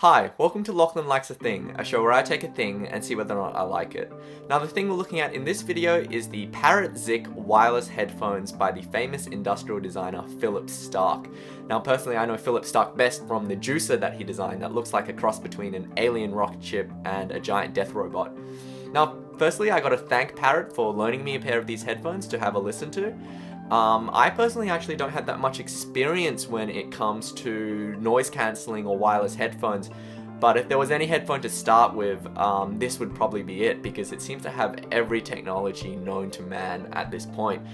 Hi, welcome to Lachlan Likes a Thing, a show where I take a thing and see whether or not I like it. Now the thing we're looking at in this video is the Parrot Zik wireless headphones by the famous industrial designer Philip Stark. Now personally I know Philip Stark best from the juicer that he designed that looks like a cross between an alien rocket ship and a giant death robot. Now firstly I gotta thank Parrot for loaning me a pair of these headphones to have a listen to. I personally actually don't have that much experience when it comes to noise cancelling or wireless headphones, but if there was any headphone to start with, this would probably be it because it seems to have every technology known to man at this point.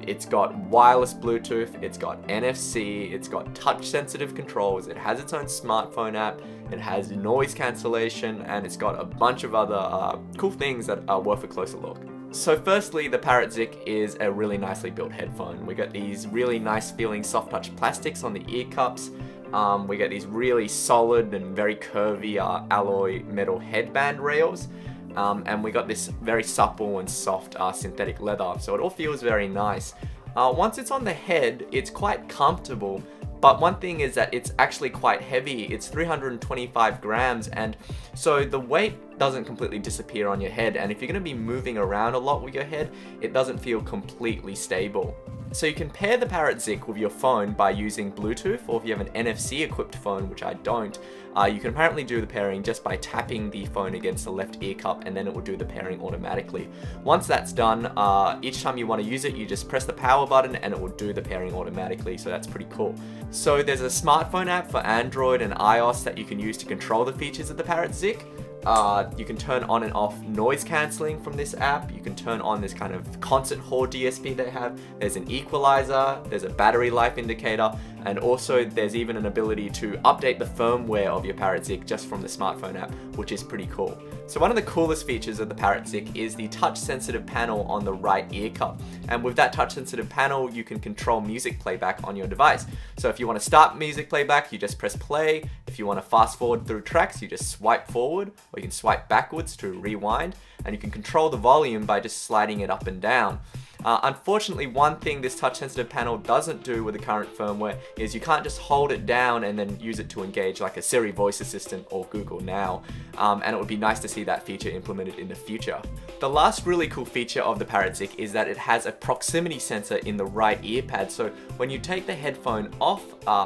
It's got wireless Bluetooth, it's got NFC, it's got touch sensitive controls, it has its own smartphone app, it has noise cancellation, and it's got a bunch of other cool things that are worth a closer look. So firstly, the Parrot Zik is a really nicely built headphone. We got these really nice feeling soft touch plastics on the ear cups. We got these really solid and very curvy alloy metal headband rails. And we got this very supple and soft synthetic leather. So it all feels very nice. Once it's on the head, it's quite comfortable. But one thing is that it's actually quite heavy. It's 325 grams, and so the weight doesn't completely disappear on your head, and if you're going to be moving around a lot with your head, it doesn't feel completely stable. So you can pair the Parrot Zik with your phone by using Bluetooth, or if you have an NFC equipped phone, which I don't, you can apparently do the pairing just by tapping the phone against the left ear cup, and then it will do the pairing automatically. Once that's done, each time you want to use it, you just press the power button and it will do the pairing automatically, so that's pretty cool. So there's a smartphone app for Android and iOS that you can use to control the features of the Parrot Zik. You can turn on and off noise cancelling from this app. You can turn on this kind of concert hall DSP they have. There's an equalizer, there's a battery life indicator, and also there's even an ability to update the firmware of your Parrot Zik just from the smartphone app, which is pretty cool. So one of the coolest features of the Parrot Zik is the touch sensitive panel on the right ear cup. And with that touch sensitive panel, you can control music playback on your device. So if you want to start music playback, you just press play. If you want to fast forward through tracks, you just swipe forward, or you can swipe backwards to rewind, and you can control the volume by just sliding it up and down. Unfortunately, one thing this touch sensitive panel doesn't do with the current firmware is you can't just hold it down and then use it to engage like a Siri voice assistant or Google Now, and it would be nice to see that feature implemented in the future. The last really cool feature of the Parrot Zik is that it has a proximity sensor in the right ear pad, so when you take the headphone off,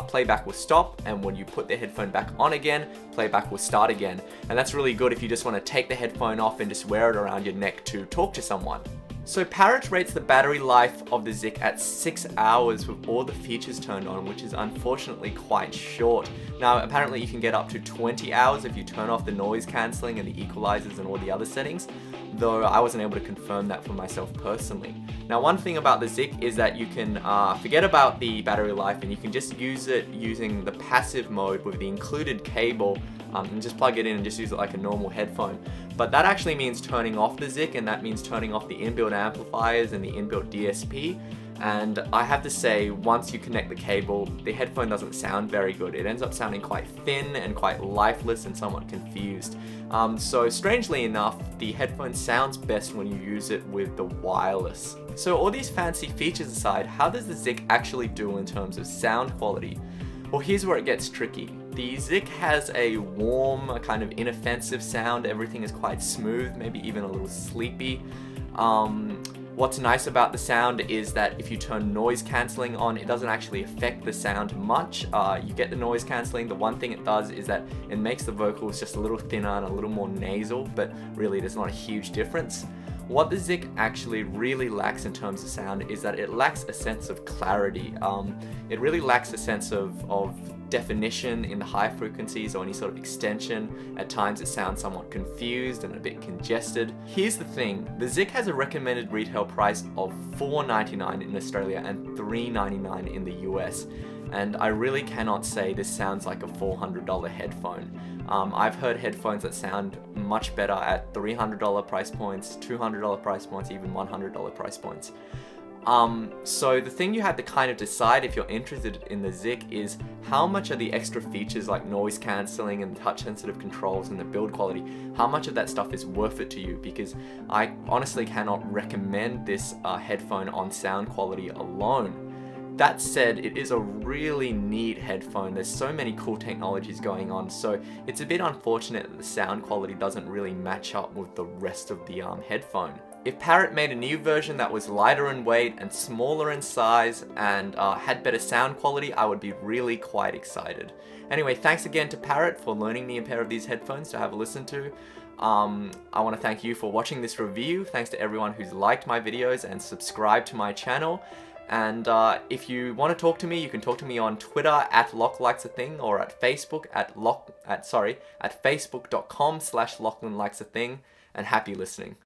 playback will stop, and when you put the headphone back on again, playback will start again. And that's really good if you just want to take the headphone off and just wear it around your neck to talk to someone. So Parrot rates the battery life of the Zik at 6 hours with all the features turned on, which is unfortunately quite short. Now apparently you can get up to 20 hours if you turn off the noise cancelling and the equalizers and all the other settings, though I wasn't able to confirm that for myself personally. Now one thing about the Zik is that you can forget about the battery life and you can just use it using the passive mode with the included cable, and just plug it in and just use it like a normal headphone. But that actually means turning off the Zik, and that means turning off the inbuilt amplifiers and the inbuilt DSP. And I have to say, once you connect the cable, the headphone doesn't sound very good. It ends up sounding quite thin and quite lifeless and somewhat confused. So strangely enough, the headphone sounds best when you use it with the wireless. So all these fancy features aside, how does the Zik actually do in terms of sound quality? Well, here's where it gets tricky. The Zik has a warm, kind of inoffensive sound. Everything is quite smooth, maybe even a little sleepy. What's nice about the sound is that if you turn noise cancelling on, it doesn't actually affect the sound much. You get the noise cancelling. The one thing it does is that it makes the vocals just a little thinner and a little more nasal, but really there's not a huge difference. What the Zik actually really lacks in terms of sound is that it lacks a sense of clarity. It really lacks a sense of definition in the high frequencies or any sort of extension. At times it sounds somewhat confused and a bit congested. Here's the thing, the Zik has a recommended retail price of $4.99 in Australia and $3.99 in the US. And I really cannot say this sounds like a $400 headphone. I've heard headphones that sound much better at $300 price points, $200 price points, even $100 price points. So the thing you have to kind of decide if you're interested in the Zik is how much of the extra features like noise cancelling and touch sensitive controls and the build quality, how much of that stuff is worth it to you, because I honestly cannot recommend this headphone on sound quality alone. That said, it is a really neat headphone. There's so many cool technologies going on, so it's a bit unfortunate that the sound quality doesn't really match up with the rest of the headphone. If Parrot made a new version that was lighter in weight and smaller in size and had better sound quality, I would be really quite excited. Anyway, thanks again to Parrot for loaning me a pair of these headphones to have a listen to. I want to thank you for watching this review. Thanks to everyone who's liked my videos and subscribed to my channel. And if you want to talk to me, you can talk to me on Twitter at LockLikesAThing or at Facebook at Facebook.com/LachlanLikesAThing. And happy listening.